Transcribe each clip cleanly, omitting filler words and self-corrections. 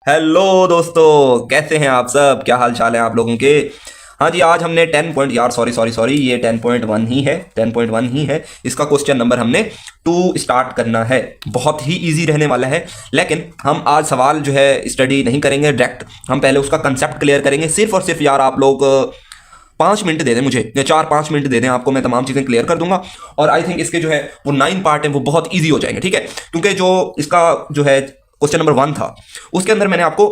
Hello दोस्तों, कैसे हैं आप सब? क्या हाल चाल है आप लोगों के? हाँ जी, आज हमने 10 पॉइंट, यार सॉरी सॉरी सॉरी, ये 10.1 ही है, 10.1 ही है। इसका क्वेश्चन नंबर हमने 2 स्टार्ट करना है। बहुत ही इजी रहने वाला है, लेकिन हम आज सवाल जो है स्टडी नहीं करेंगे डायरेक्ट। हम पहले उसका कंसेप्ट क्लियर करेंगे। सिर्फ और सिर्फ यार आप लोग 5 मिनट दे दें मुझे, या 4-5 मिनट दे दें आपको, मैं तमाम चीज़ें क्लियर कर दूंगा। और आई थिंक इसके जो है वो 9 पार्ट हैं, वो बहुत ईजी हो जाएंगे, ठीक है? क्योंकि जो इसका जो है क्वेश्चन नंबर 1 था, उसके अंदर मैंने आपको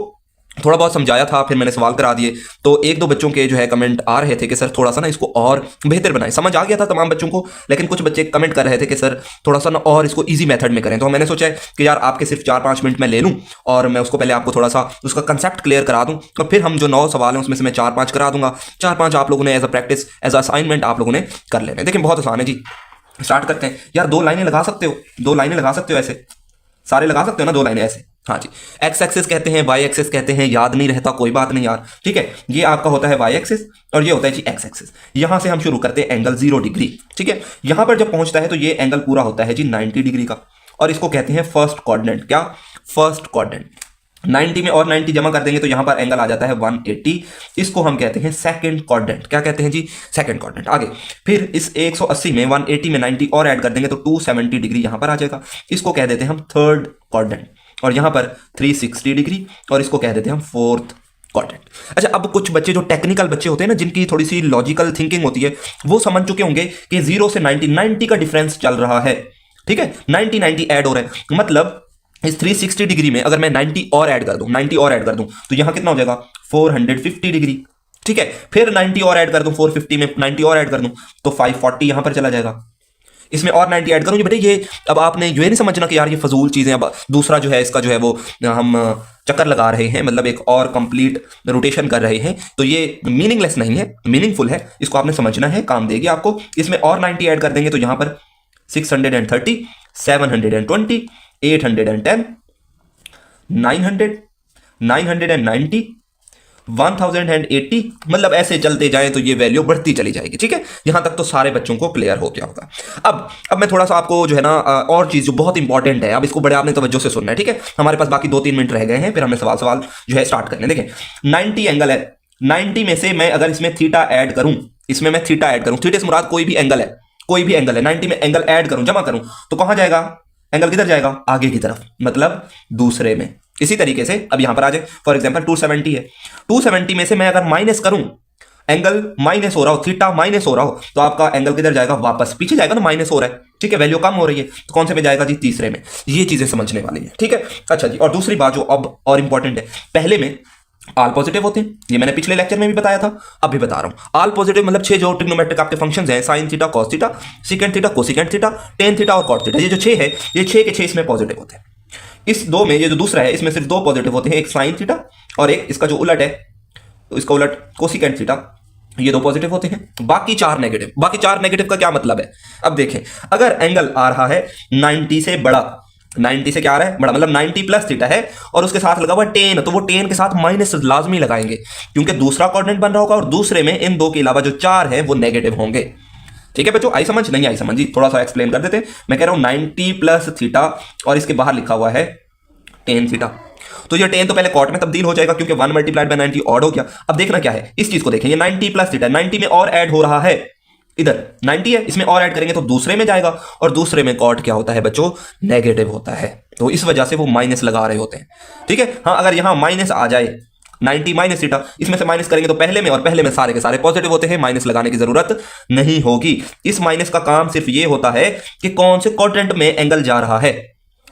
थोड़ा बहुत समझाया था, फिर मैंने सवाल करा दिए। तो एक दो बच्चों के जो है कमेंट आ रहे थे कि सर थोड़ा सा ना इसको और बेहतर बनाएं। समझ आ गया था तमाम बच्चों को, लेकिन कुछ बच्चे कमेंट कर रहे थे कि सर थोड़ा सा ना और इसको इजी मेथड में करें। तो मैंने सोचा है कि यार आपके सिर्फ 4-5 मिनट में ले लूं, और मैं उसको पहले आपको थोड़ा सा उसका कंसेप्ट क्लियर करा दूं, और फिर हम जो 9 सवाल हैं उसमें से मैं 4-5 करा दूंगा। 4-5 आप लोगों ने as a practice, as a assignment आप लोगों ने कर लेना है। देखिए बहुत आसान है जी, स्टार्ट करते हैं। यार 2 लाइनें लगा सकते हो, 2 लाइनें लगा सकते हो, ऐसे सारे लगा सकते हो ना 2 लाइनें ऐसे। हाँ जी, एक्स एक्सेस कहते हैं, वाई एक्सेस कहते हैं, याद नहीं रहता कोई बात नहीं यार, ठीक है। ये आपका होता है वाई एक्सेस और ये होता है जी एक्स एक्सेस। यहां से हम शुरू करते हैं एंगल 0 डिग्री, ठीक है। यहां पर जब पहुंचता है तो ये एंगल पूरा होता है जी 90 डिग्री का, और इसको कहते हैं फर्स्ट क्वाड्रेंट। क्या? First quadrant. 90 में और 90 जमा कर देंगे तो यहां पर एंगल आ जाता है 180। इसको हम कहते हैं सेकंड क्वाड्रेंट। क्या कहते हैं जी? Second quadrant. आगे फिर इस 180 में 180 में 90 और ऐड कर देंगे तो 270 डिग्री यहां पर आ जाएगा। इसको कह देते हैं हम थर्ड क्वाड्रेंट। और यहां पर 360 डिग्री, और इसको कह देते हैं हम फोर्थ क्वाड्रेंट। अच्छा, अब कुछ बच्चे जो टेक्निकल बच्चे होते हैं ना, जिनकी थोड़ी सी लॉजिकल थिंकिंग होती है, वो समझ चुके होंगे कि 0 से 90 का डिफरेंस चल रहा है, ठीक है। 90 ऐड हो रहा है, मतलब इस 360 डिग्री में अगर मैं 90 और ऐड कर दूं, 90 और ऐड कर दूं तो यहां कितना हो जाएगा? 450 डिग्री, ठीक है। फिर 90 और ऐड कर दूं, 450 में 90 और ऐड कर दूं तो 540 यहां पर चला जाएगा। इसमें और 90 ऐड करूं जी बेटे, ये अब आपने ये नहीं समझना कि यार ये फजूल चीजें। अब दूसरा जो है इसका जो है वो हम चक्कर लगा रहे हैं, मतलब एक और कंप्लीट रोटेशन कर रहे हैं, तो ये मीनिंगलेस नहीं है, मीनिंगफुल है। इसको आपने समझना है, काम देगी आपको। इसमें और 90 ऐड कर देंगे तो यहां पर 630, 720, 810, 900, 990, 1080, मतलब ऐसे चलते जाए तो ये वैल्यू बढ़ती चली जाएगी, ठीक है। यहां तक तो सारे बच्चों को क्लियर हो गया होगा। अब मैं थोड़ा सा आपको जो है ना और चीज जो बहुत इंपॉर्टेंट है, अब इसको बड़े आपने तवज्जो से सुनना है, ठीक है। हमारे पास बाकी 2-3 मिनट रह गए हैं, फिर हमें सवाल सवाल जो है स्टार्ट करने। देखें 90 एंगल है, 90 में से मैं अगर इसमें थीटा ऐड करूं, इसमें मैं थीटा ऐड करूं, थीटा से मुराद कोई भी एंगल है, कोई भी एंगल है, 90 में एंगल ऐड करूं, जमा करूं, तो कहां जाएगा एंगल? किधर जाएगा? आगे की तरफ, मतलब दूसरे में। इसी तरीके से अब यहां पर आ जाए, फॉर एग्जांपल 270 है, 270 में से मैं अगर माइनस करूं, एंगल माइनस हो रहा हो, थीटा माइनस हो रहा हो, तो आपका एंगल किधर जाएगा? वापस पीछे जाएगा ना, माइनस हो रहा है, ठीक है, वैल्यू कम हो रही है, तो कौन से पे जाएगा जी? तीसरे में। ये चीजें समझने वाली है, ठीक है। अच्छा जी, और दूसरी बात जो अब और इंपॉर्टेंट है, पहले में आल पॉजिटिव होते हैं, ये मैंने पिछले लेक्चर में भी बताया था, अब भी बता रहा हूं। आल पॉजिटिव मतलब 6 जो ट्रिग्नोमेट्रिक आपके फंक्शंस हैं, sine theta, cos theta, secant theta, cosecant theta, tan theta और कॉट थीटा, ये जो 6 है, ये 6 के 6 इसमें पॉजिटिव होते हैं। इस 2 में, ये जो दूसरा है, इसमें सिर्फ 2 पॉजिटिव होते हैं, एक साइन थीटा और एक इसका जो उलट है, तो इसका उलट कोसेकंड थीटा, ये 2 पॉजिटिव होते हैं, बाकी 4 नेगेटिव। बाकी 4 नेगेटिव का क्या मतलब है? अब देखें, अगर एंगल आ रहा है 90 से बड़ा, 90 से क्या आ रहा है? बड़ा, मतलब 90 प्लस थीटा है और उसके साथ लगा हुआ 10, तो वो 10 के साथ माइनस लाजमी लगाएंगे, क्योंकि दूसरा क्वाड्रेंट बन रहा होगा और दूसरे में इन 2 के अलावा जो 4 है वो नेगेटिव होंगे, ठीक है बच्चों। आई समझ? नहीं आई समझ जी? थोड़ा सा एक्सप्लेन कर देते हैं। मैं कह रहा हूं 90 प्लस थीटा और इसके बाहर लिखा हुआ है 10 थीटा, तो ये 10 तो पहले कॉट में तब्दील हो जाएगा, क्योंकि 1 मल्टीप्लाइड बाय 90 ऑड हो गया। अब देखना क्या है, इस चीज को देखें, ये 90 प्लस थीटा, 90 में और ऐड हो रहा है, इधर 90 है, इसमें और ऐड करेंगे तो दूसरे में जाएगा, और दूसरे में कॉट क्या होता है बच्चों? नेगेटिव होता है, तो इस वजह से वो माइनस लगा रहे होते हैं, ठीक है। हाँ, अगर यहां माइनस आ जाए, 90 माइनस थीटा, इसमें से माइनस करेंगे तो पहले में, और पहले में सारे के सारे पॉजिटिव होते हैं, माइनस लगाने की जरूरत नहीं होगी। इस माइनस का काम सिर्फ ये होता है कि कौन से क्वाड्रेंट में एंगल जा रहा है,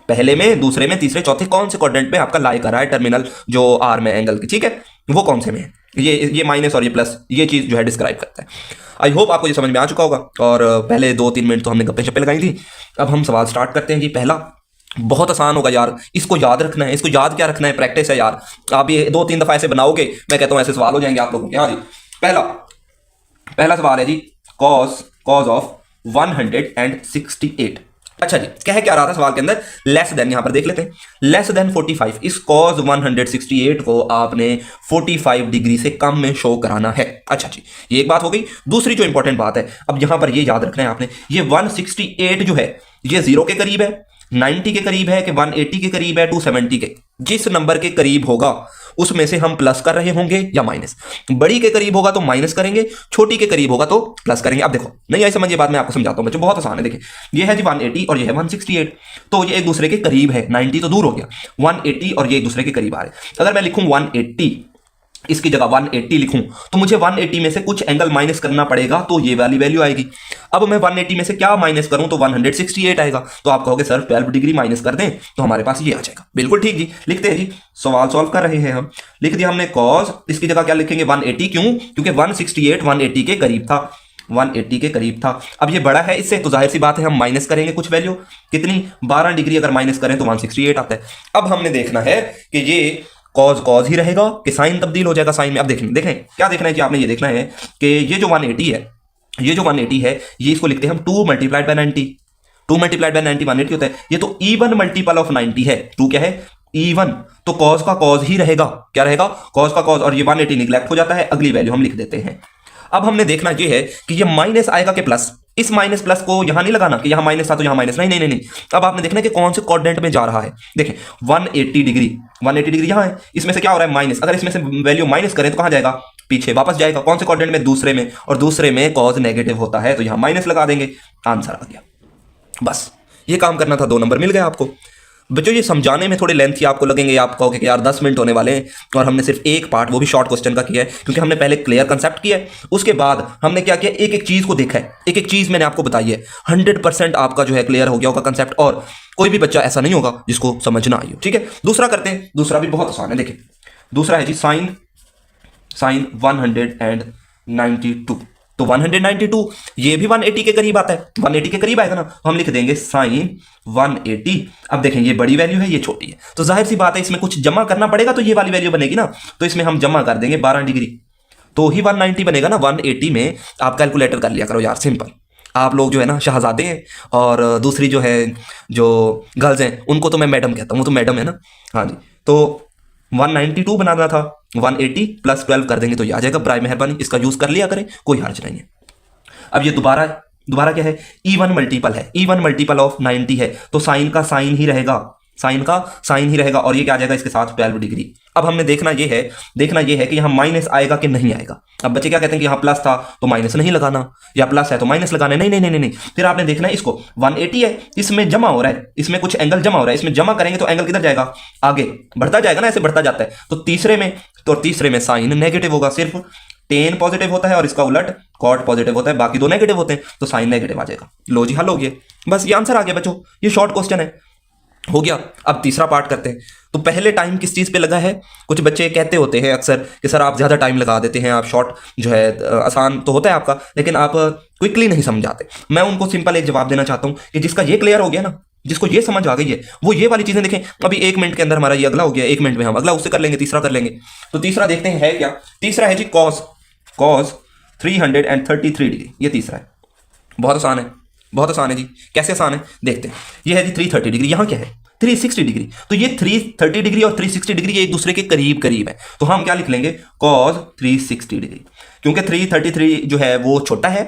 पहले में, दूसरे में, तीसरे, चौथे, कौन से क्वाड्रेंट में आपका लाई कर रहा है टर्मिनल जो आर में एंगल की, ठीक है, वो कौन से में है। ये माइनस और ये प्लस, ये चीज जो है डिस्क्राइब करता है। आई होप आपको ये समझ में आ चुका होगा, और पहले 2-3 मिनट तो हमने गप्पे शप्पे लगाई थी। अब हम सवाल स्टार्ट करते हैं जी। पहला बहुत आसान होगा यार, इसको याद रखना है, इसको याद क्या रखना है, प्रैक्टिस है यार। आप ये 2-3 दफा ऐसे बनाओगे, मैं कहता हूं ऐसे सवाल हो जाएंगे आप लोगों के। हाँ जी, पहला सवाल है जी, कॉज ऑफ 168। अच्छा जी, क्या रहा था सवाल के अंदर? लेस देन, यहां पर देख लेते हैं, लेस देन 45। इस कॉज 168 को आपने 45 डिग्री से कम में शो कराना है। अच्छा जी, ये एक बात हो गई। दूसरी जो इंपॉर्टेंट बात है, अब यहां पर ये याद रखना है आपने, ये 168 जो है ये 0 के करीब है, 90 के करीब है, कि 180 के करीब है, 270 के? जिस नंबर के करीब होगा उसमें से हम प्लस कर रहे होंगे या माइनस। बड़ी के करीब होगा तो माइनस करेंगे, छोटी के करीब होगा तो प्लस करेंगे। अब देखो नहीं आई समझ ये बात मैं आपको समझाता हूं बच्चों, बहुत आसान है। देखिए ये है जी 180 और ये है 168, तो ये एक दूसरे के करीब है। 90 तो दूर हो गया, 180 और ये एक दूसरे के करीब आ रहे। अगर मैं लिखूं 180, इसकी जगह 180 लिखूं तो मुझे 180 में से कुछ एंगल माइनस करना पड़ेगा, तो ये वाली वैल्यू आएगी। अब मैं 180 में से क्या माइनस करूं तो 168 आएगा। तो आप कहोगे सर 12 डिग्री माइनस कर दें तो हमारे पास ये आ जाएगा। बिल्कुल ठीक जी, लिखते हैं जी, सवाल सॉल्व कर रहे हैं हम। लिख दिया हमने कॉस, इसकी जगह क्या लिखेंगे 180, क्यों? क्योंकि 168 180 के करीब था, 180 के करीब था। अब ये बड़ा है इससे तो जाहिर सी बात है हम माइनस करेंगे कुछ वैल्यू, कितनी 12 डिग्री अगर माइनस करें तो 168 आता है। अब हमने देखना है कि ये कॉज कॉज ही रहेगा कि साइन तब्दील हो जाएगा साइन में। अब देखें क्या देखना है कि आपने ये देखना है कि ये जो 180 है, ये जो 180 है ये इसको लिखते हैं हम 2 मल्टीप्लाइड बाय 90। 2 मल्टीप्लाइड बाय 90 180 होता है। ये तो इवन मल्टीपल ऑफ 90 है। 2 क्या है? इवन। तो कॉज का कॉज ही रहेगा। क्या रहेगा? कॉज का कॉज। और ये 180 निगलेक्ट हो जाता है, अगली वैल्यू हम लिख देते हैं। अब हमने देखना ये है कि ये माइनस आएगा कि प्लस। इस माइनस प्लस को यहां नहीं लगाना कि यहां माइनस था तो यहां माइनस, नहीं नहीं नहीं। अब आपने देखना कि कौन से कोऑर्डिनेट में जा रहा है। देखें 180 डिग्री, 180 डिग्री यहां है, इसमें से क्या हो रहा है माइनस। अगर इसमें से वैल्यू माइनस करें तो कहां जाएगा? पीछे वापस जाएगा। कौन से कोऑर्डिनेट में? दूसरे में। और दूसरे में कॉज नेगेटिव होता है तो यहां माइनस लगा देंगे, आंसर आ गया। बस ये काम करना था, 2 नंबर मिल गए आपको। बच्चों ये समझाने में थोड़े लेंथी आपको लगेंगे, आप कहोगे कि यार 10 मिनट होने वाले हैं और हमने सिर्फ एक पार्ट वो भी शॉर्ट क्वेश्चन का किया है, क्योंकि हमने पहले क्लियर कंसेप्ट किया है, उसके बाद हमने क्या किया, एक एक चीज़ को देखा है, एक एक चीज़ मैंने आपको बताई है। 100% आपका जो है क्लियर हो गया होगा कंसेप्ट, और कोई भी बच्चा ऐसा नहीं होगा जिसको समझ ना आई हो। ठीक है, दूसरा करते हैं। दूसरा भी बहुत आसान है। देखिए दूसरा है जी साइन 192। तो 192 ये भी 180 के करीब आता है, 180 के करीब आएगा ना, तो हम लिख देंगे साइन 180। अब देखें ये बड़ी वैल्यू है, ये छोटी है, तो जाहिर सी बात है इसमें कुछ जमा करना पड़ेगा, तो ये वाली वैल्यू बनेगी ना, तो इसमें हम जमा कर देंगे 12 डिग्री, तो ही 190 बनेगा ना। 180 में आप कैलकुलेटर कर लिया करो यार, सिंपल। आप लोग जो है ना शहजादे हैं, और दूसरी जो है जो गर्ल्स हैं उनको तो मैं मैडम कहता हूँ, वो तो मैडम है ना। हाँ जी, तो 192 बनाना था, 180 प्लस 12 कर देंगे तो ये आ जाएगा। बराए मेहरबानी इसका यूज कर लिया करें, कोई हर्ज नहीं है। अब ये दोबारा क्या है? इवन मल्टीपल है, इवन मल्टीपल ऑफ 90 है, तो साइन का साइन ही रहेगा, साइन का साइन ही रहेगा, और ये क्या आ जाएगा इसके साथ 12 डिग्री। अब हमने देखना ये है कि यहाँ माइनस आएगा कि नहीं आएगा। अब बच्चे क्या कहते हैं कि यहाँ प्लस था तो माइनस नहीं लगाना, या प्लस है तो माइनस लगाना, नहीं नहीं नहीं नहीं। फिर आपने देखना है इसको 180 है, इसमें जमा हो रहा है, इसमें कुछ एंगल जमा हो रहा है, इसमें जमा करेंगे तो एंगल किधर जाएगा? आगे बढ़ता जाएगा ना, ऐसे बढ़ता जाता है। तो तीसरे में साइन नेगेटिव होगा, सिर्फ टेन पॉजिटिव होता है और इसका उलट कॉट पॉजिटिव होता है, बाकी 2 नेगेटिव होते हैं, तो साइन नेगेटिव आ जाएगा। लो जी हल हो गया, बस ये आंसर आ गया बच्चों, ये शॉर्ट क्वेश्चन है, हो गया। अब तीसरा पार्ट करते हैं। तो पहले टाइम किस चीज़ पे लगा है? कुछ बच्चे कहते होते हैं अक्सर कि सर आप ज़्यादा टाइम लगा देते हैं, आप शॉर्ट जो है आसान तो होता है आपका, लेकिन आप क्विकली नहीं समझाते। मैं उनको सिंपल एक जवाब देना चाहता हूँ कि जिसका ये क्लियर हो गया ना, जिसको ये समझ आ गई है, वो ये वाली चीज़ें देखें। अभी 1 मिनट के अंदर हमारा ये अगला हो गया, 1 मिनट में हम अगला उससे कर लेंगे, तीसरा कर लेंगे। तो तीसरा देखते हैं है क्या। तीसरा है जी कॉस 333 डिग्री, ये तीसरा है। बहुत आसान है, बहुत आसान है जी। कैसे आसान है देखते हैं। ये है जी 330 डिग्री, यहाँ क्या है 360 डिग्री। तो ये 330 डिग्री और 360 डिग्री ये एक दूसरे के करीब करीब है, तो हम क्या लिख लेंगे cos 360 डिग्री, क्योंकि 333 जो है वो छोटा है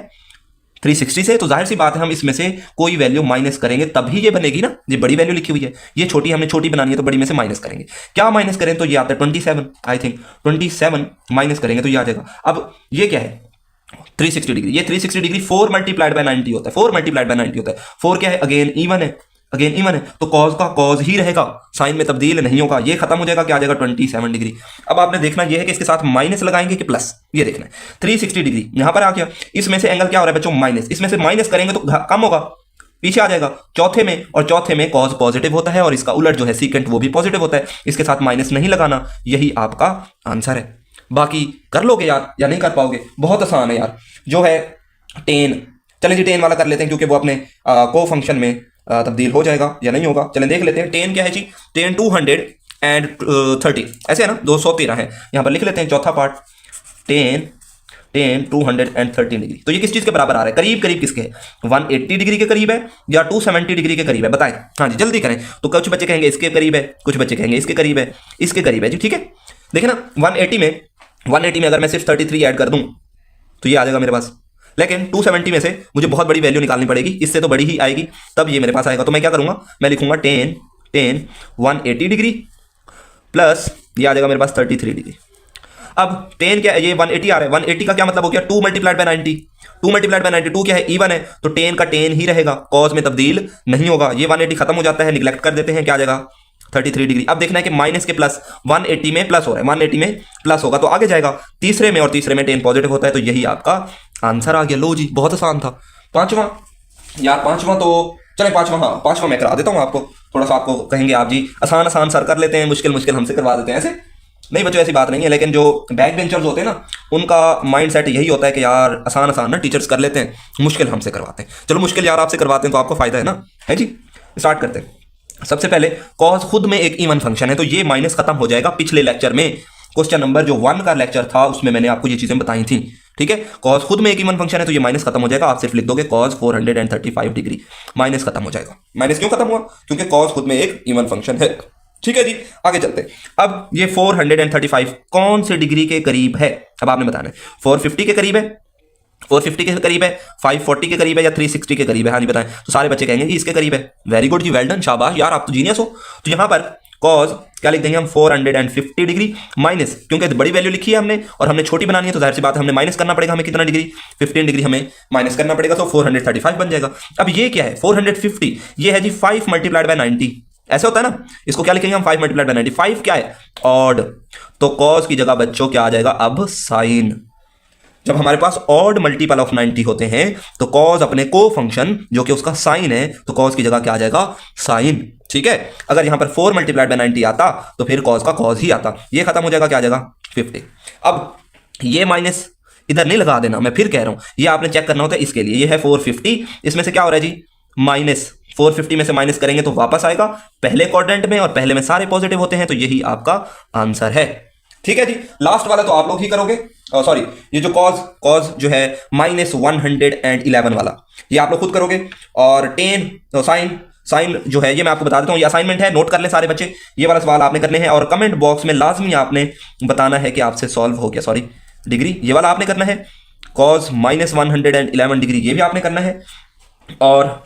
360 से, तो जाहिर सी बात है हम इसमें से कोई वैल्यू माइनस करेंगे तभी ये बनेगी ना। ये बड़ी वैल्यू लिखी हुई है, ये छोटी हमने छोटी बनानी है, तो बड़ी में से माइनस करेंगे। क्या माइनस करें तो ये आता है 27, आई थिंक 27 माइनस करेंगे तो ये आ जाएगा। अब ये क्या है 360 डिग्री, ये 360 डिग्री 4 मल्टीप्लाइड बाय 90 होता है, 4 मल्टीप्लाइड बाय 90 होता है। 4 क्या है? अगेन इवन है, अगेन इवन है, तो कॉज का कॉज ही रहेगा, साइन में तब्दील नहीं होगा, ये खत्म हो जाएगा, क्या आ जाएगा 27 डिग्री। अब आपने देखना ये है कि इसके साथ माइनस लगाएंगे कि प्लस, ये देखना है। 360 डिग्री यहां पर आ गया, इसमें से एंगल क्या हो रहा है बच्चों माइनस, इसमें से माइनस करेंगे तो कम होगा, पीछे आ जाएगा चौथे में, और चौथे में कॉज पॉजिटिव होता है और इसका उलट जो है सीकेंट वो भी पॉजिटिव होता है, इसके साथ माइनस नहीं लगाना, यही आपका आंसर है। बाकी कर लोगे यार या नहीं कर पाओगे? बहुत आसान है यार। जो है टेन, चलें जी टेन वाला कर लेते हैं, क्योंकि वो अपने को फंक्शन में तब्दील हो जाएगा या नहीं होगा। चलें देख लेते हैं। टेन क्या है जी? टेन 230, ऐसे है ना, 213 है, यहाँ पर लिख लेते हैं चौथा पार्ट। टेन 213 डिग्री, तो ये किस चीज़ के बराबर आ रहा है? करीब करीब किसके है? 180 डिग्री के करीब है या 270 डिग्री के करीब है? बताएं। हाँ जी जल्दी करें। तो कुछ बच्चे कहेंगे इसके करीब है, कुछ बच्चे कहेंगे इसके करीब है, इसके करीब है जी। ठीक है, देखे ना 180 में अगर मैं सिर्फ 33 ऐड कर दूं तो ये आ जाएगा मेरे पास, लेकिन 270 में से मुझे बहुत बड़ी वैल्यू निकालनी पड़ेगी, इससे तो बड़ी ही आएगी, तब ये मेरे पास आएगा। तो मैं क्या करूंगा, मैं लिखूंगा टेन 180 डिग्री प्लस ये आ जाएगा मेरे पास 33 डिग्री। अब टेन क्या है, ये 180 आ रहा है, 180 का क्या मतलब हो गया, 2 मल्टीप्लाइड बाय 90, 2 मल्टीप्लाइड बाय 92 क्या है, इवन है, तो टेन का टेन ही रहेगा, कॉस में तब्दील नहीं होगा। ये 180 खत्म हो जाता है, निगलेक्ट कर देते हैं, क्या आ जाएगा 33 डिग्री। अब देखना है कि माइनस के प्लस 180 में प्लस हो रहा है, 180 में प्लस होगा तो आगे जाएगा तीसरे में, और तीसरे में टेन पॉजिटिव होता है, तो यही आपका आंसर आ गया। लो जी, बहुत आसान था। पांचवा यार, पांचवा तो चले, पांचवा, हाँ पांचवा मैं करा देता हूँ आपको। थोड़ा सा आपको कहेंगे आप जी आसान आसान सर कर लेते हैं, मुश्किल मुश्किल हमसे करवा देते हैं, ऐसे नहीं बच्चों, ऐसी बात नहीं है। लेकिन जो बैक बेंचर्स होते हैं ना, उनका माइंड सेट यही होता है कि यार आसान आसान ना टीचर्स कर लेते हैं, मुश्किल हमसे करवाते हैं। चलो मुश्किल यार आपसे करवाते हैं तो आपको फायदा है ना, है जी। स्टार्ट करते हैं। सबसे पहले कॉस खुद में एक इवन फंक्शन है, तो ये माइनस खत्म हो जाएगा। पिछले लेक्चर में क्वेश्चन नंबर जो 1 का लेक्चर था उसमें मैंने आपको ये चीजें बताई थी, ठीक है। कॉस खुद में एक इवन फंक्शन है तो ये माइनस खत्म हो जाएगा। आप सिर्फ लिख दोगे कॉस 435 डिग्री, माइनस खत्म हो जाएगा। माइनस क्यों खत्म हुआ, क्योंकि कॉस खुद में एक इवन फंक्शन है, ठीक है जी। आगे चलते हैं। अब ये 435 कौन से डिग्री के करीब है, अब आपने बताना है। 450 के करीब है, 450 के करीब है, 540 के करीब है, या 360 के करीब है, हाँ नहीं बताएं। तो सारे बच्चे कहेंगे कि इसके करीब है। वेरी गुड जी, वेल डन, शाबाश यार, आप तो जीनियस हो। तो यहां पर कॉज क्या लिख देंगे हम, 450 डिग्री माइनस, क्योंकि बड़ी वैल्यू लिखी है हमने और हमने छोटी बनानी है, तो जाहिर सी बात है हमने माइनस करना पड़ेगा। हमें कितना डिग्री, 15 डिग्री हमें माइनस करना पड़ेगा, तो 435 बन जाएगा। अब ये क्या है 450, ये है जी 5 मल्टीप्लाइड बाय 90, ऐसे होता है ना, इसको क्या लिखेंगे हम 5 मल्टीप्लाइड बाय 90। 5 क्या है, ऑड, तो कॉस की जगह बच्चों क्या आ जाएगा अब, साइन। जब हमारे पास ऑड मल्टीपल ऑफ 90 होते हैं तो कॉस अपने को फंक्शन जो कि उसका साइन है, तो कॉस की जगह क्या आ जाएगा, साइन, ठीक है। अगर यहां पर 4 मल्टीप्लाइड बाय 90 आता तो फिर कॉस का कॉस ही आता, ये खत्म हो जाएगा, क्या आ जाएगा 50। अब ये माइनस इधर नहीं लगा देना, मैं फिर कह रहा हूं, ये आपने चेक करना होता है इसके लिए। ये है 450, इसमें से क्या हो रहा है जी, माइनस 450 में से माइनस करेंगे तो वापस आएगा पहले क्वाड्रेंट में, और पहले में सारे पॉजिटिव होते हैं, तो यही आपका आंसर है, ठीक है जी। लास्ट वाला तो आप लोग ही करोगे, सॉरी ये जो कॉज जो है -111 वाला, ये आप लोग खुद करोगे। और 10 साइन जो है ये मैं आपको बता देता हूँ, ये असाइनमेंट है, नोट कर लें सारे बच्चे। ये वाला सवाल आपने करने हैं और कमेंट बॉक्स में लाजमी आपने बताना है कि आपसे सॉल्व हो गया। सॉरी डिग्री ये वाला आपने करना है, कॉज -111 डिग्री ये भी आपने करना है, और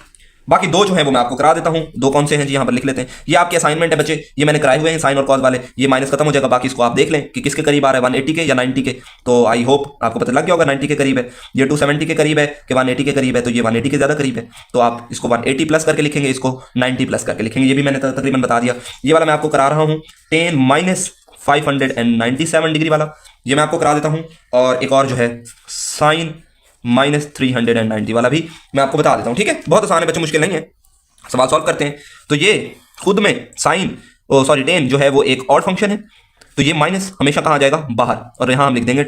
बाकी दो जो है वो मैं आपको करा देता हूं। दो कौन से हैं जी, यहां पर लिख लेते हैं। ये आपके असाइनमेंट है बच्चे, ये मैंने कराए हुए हैं साइन और कॉस वाले। ये माइनस खत्म हो जाएगा, बाकी इसको आप देख लें कि किसके करीब आ रहा है, 180 के या 90 के। तो आई होप आपको पता लग गया होगा 90 के करीब है। ये 270 के करीब है कि 180 के करीब है, तो ये 180 के ज्यादा करीब है, तो आप इसको 180 प्लस करके लिखेंगे, इसको 90 प्लस करके लिखेंगे। ये भी मैंने तकरीबन बता दिया। ये वाला मैं आपको करा रहा हूँ 10 -597 डिग्री वाला, ये मैं आपको करा देता हूँ। और एक और जो है साइन -390 वाला भी मैं आपको बता देता हूँ, ठीक है। बहुत आसान है बच्चे, मुश्किल नहीं है। सवाल सॉल्व करते हैं। तो ये खुद में साइन सॉरी 10 जो है वो एक ऑड फंक्शन है, तो ये माइनस हमेशा कहाँ जाएगा, बाहर, और यहां हम लिख देंगे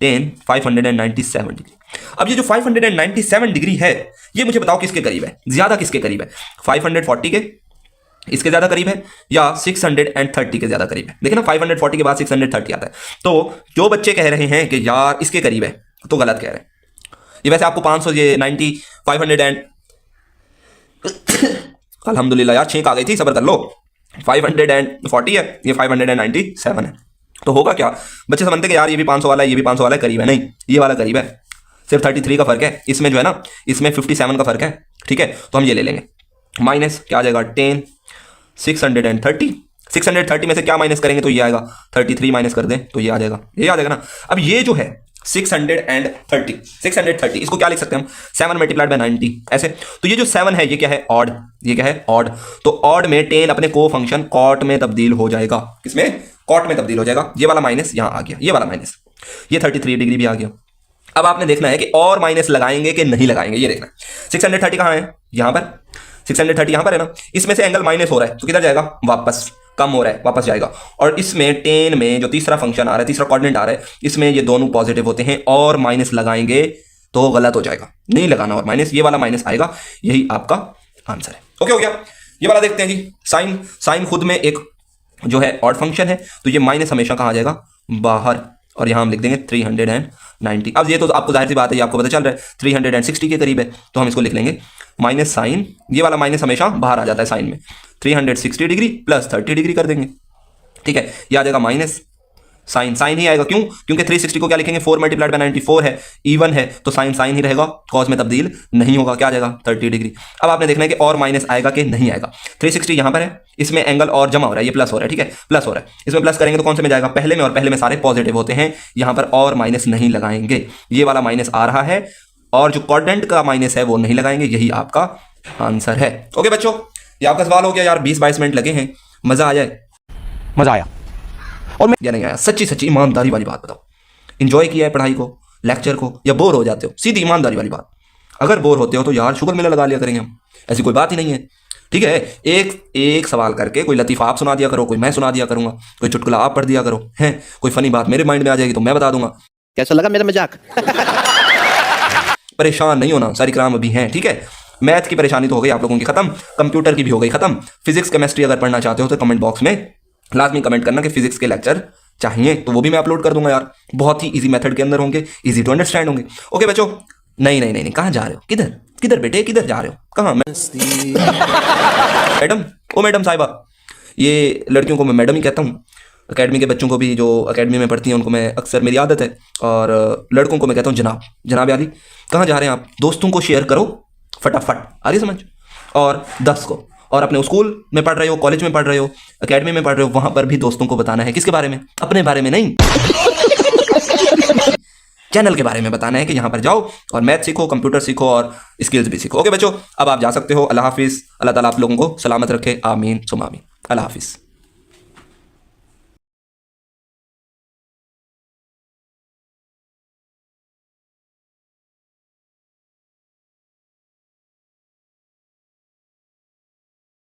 10 597 डिग्री। अब ये जो 597 डिग्री है, ये मुझे बताओ किसके करीब है, ज्यादा किसके करीब है, 540 के इसके ज्यादा करीब है या 630 के ज्यादा करीब है। देखिए ना 540 के बाद 630 आता है, तो जो बच्चे कह रहे हैं कि यार इसके करीब है तो गलत कह रहे हैं। ये वैसे आपको 500 ये 90 500 एंड अल्हम्दुलिल्लाह यार छींक आ गई थी, सब्र कर लो। 540 है, ये 597 है, तो होगा क्या, बच्चे समझते कि यार ये भी 500 वाला है, ये भी 500 वाला है, करीब है। नहीं, ये वाला करीब है, सिर्फ 33 का फर्क है इसमें, जो है ना इसमें 57 का फर्क है, ठीक है। तो हम ये ले लेंगे, माइनस क्या आ जाएगा 10 630 में से क्या माइनस करेंगे तो ये आएगा 33, माइनस कर दें तो ये आ जाएगा, ये आ जाएगा ना। अब ये जो है 630 इसको क्या लिख सकते हैं हम, 7 मल्टीप्लाइड बाय 90 ऐसे। तो ये जो 7 है ये क्या है, ऑड, ये क्या है ऑड, तो ऑड में 10 अपने को फंक्शन कॉट में तब्दील हो जाएगा, किसमें, कॉट में तब्दील हो जाएगा। ये वाला माइनस यहां आ गया, ये वाला माइनस, ये 33 डिग्री भी आ गया। अब आपने देखना है कि और माइनस लगाएंगे कि नहीं लगाएंगे, ये देखना है। 630 कहां है, यहां पर 630 यहां पर है ना, इसमें से एंगल माइनस हो रहा है तो किधर जाएगा, वापस, कम हो रहा है वापस जाएगा। और इसमें 10 में जो तीसरा फंक्शन आ रहा है, तीसरा कोऑर्डिनेट आ रहा है, इसमें ये दोनों पॉजिटिव होते हैं, और माइनस लगाएंगे तो गलत हो जाएगा, नहीं लगाना और माइनस, ये वाला माइनस आएगा, यही आपका आंसर है। ओके हो गया। ये वाला देखते हैं जी, साइन खुद में एक जो है ऑड फंक्शन है, तो ये माइनस हमेशा कहाँ जाएगा, बाहर, और यहां हम लिख देंगे 390। अब ये तो आपको जाहिर सी बात है, ये आपको पता चल रहा है 360 के करीब है, तो हम इसको लिख लेंगे माइनस साइन, ये वाला माइनस हमेशा बाहर आ जाता है साइन में, 360 डिग्री प्लस 30 डिग्री कर देंगे, ठीक है। ये आ जाएगा माइनस साइन साइन ही आएगा। क्यों? क्योंकि 360 को क्या लिखेंगे, 4 मल्टीप्लाइड बाय 94 है, इवन है, तो साइन साइन ही रहेगा, कॉस में तब्दील नहीं होगा। क्या आ जाएगा? 30 डिग्री। अब आपने देखना है कि और माइनस आएगा कि नहीं आएगा। 360 यहाँ पर है, इसमें एंगल और जमा हो रहा है, ये प्लस हो रहा है, ठीक है, प्लस हो रहा है। इसमें प्लस करेंगे तो कौन से में जाएगा? पहले में, और पहले में सारे पॉजिटिव होते हैं, यहाँ पर और माइनस नहीं लगाएंगे। ये वाला माइनस आ रहा है, और जो क्वाड्रेंट का माइनस है वो नहीं लगाएंगे। यही आपका आंसर है। ओके बच्चों, ये आपका सवाल हो गया यार। 20-22 मिनट लगे हैं, मजा आ जाए? मजा आया। और या नहीं आया? सच्ची सच्ची ईमानदारी वाली बात बताओ। इंजॉय किया है पढ़ाई को, लेक्चर को, या बोर हो जाते हो? सीधी ईमानदारी वाली बात। अगर बोर होते हो तो यार शुगर मेला लगा लिया करेंगे हम, ऐसी कोई बात ही नहीं है, ठीक है। एक एक सवाल करके कोई लतीफ़ा आप सुना दिया करो, कोई मैं सुना दिया करूंगा, कोई चुटकुला आप पढ़ दिया करो, हैं, कोई फनी बात मेरे माइंड में आ जाएगी तो मैं बता दूंगा। कैसा लगा मेरा मजाक? परेशान नहीं होना, सारी क्राम अभी हैं, ठीक है। मैथ की परेशानी तो हो गई आप लोगों की खत्म, कंप्यूटर की भी हो गई खत्म। फिजिक्स केमिस्ट्री अगर पढ़ना चाहते हो तो कमेंट बॉक्स में लाजमी कमेंट करना कि फिजिक्स के लेक्चर चाहिए, तो वो भी मैं अपलोड कर दूंगा यार। बहुत ही इजी मेथड के अंदर होंगे, इजी टू अंडरस्टैंड होंगे। ओके बच्चों, नहीं नहीं नहीं नहीं, कहाँ जा रहे हो? किधर किधर बेटे, किधर जा रहे हो? कहाँ? मैडम, ओ मैडम साहिबा, ये लड़कियों को मैं मैडम ही कहता हूँ। अकेडमी के बच्चों को भी, जो अकेडमी में पढ़ती हैं, उनको मैं अक्सर, मेरी आदत है, और लड़कों को मैं कहता हूँ जनाब। जनाब आदि, कहाँ जा रहे हैं आप? दोस्तों को शेयर करो फटाफट, आ रही समझ? और 10 को, और अपने स्कूल में पढ़ रहे हो, कॉलेज में पढ़ रहे हो, अकेडमी में पढ़ रहे हो, वहाँ पर भी दोस्तों को बताना है। किसके बारे में? अपने बारे में नहीं, चैनल के बारे में बताना है कि यहाँ पर जाओ और मैथ सीखो, कंप्यूटर सीखो, और स्किल्स भी सीखो। ओके बच्चों, अब आप जा सकते हो। अल्लाह हाफिज़। अल्लाह ताला आप लोगों को सलामत रखे, आमीन सुम आमीन। अल्लाह हाफिज़।